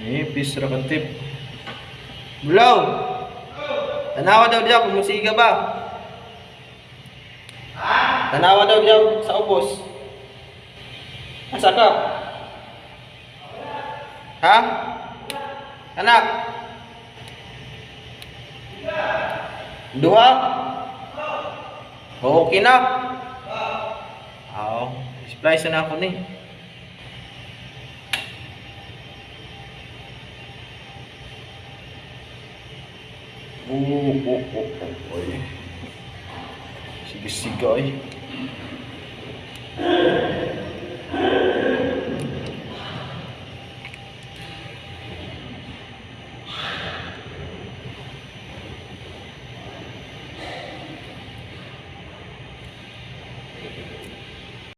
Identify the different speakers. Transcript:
Speaker 1: Ipis ra ka tip. Bulaw. Tanawa daw diya kung musiga ba? Tanawa daw diya sa ubos. Asa ka? Ha? Anak? Duha? Okay na? Oo. Splice na ako ni. Oy. Sige, sige, oy.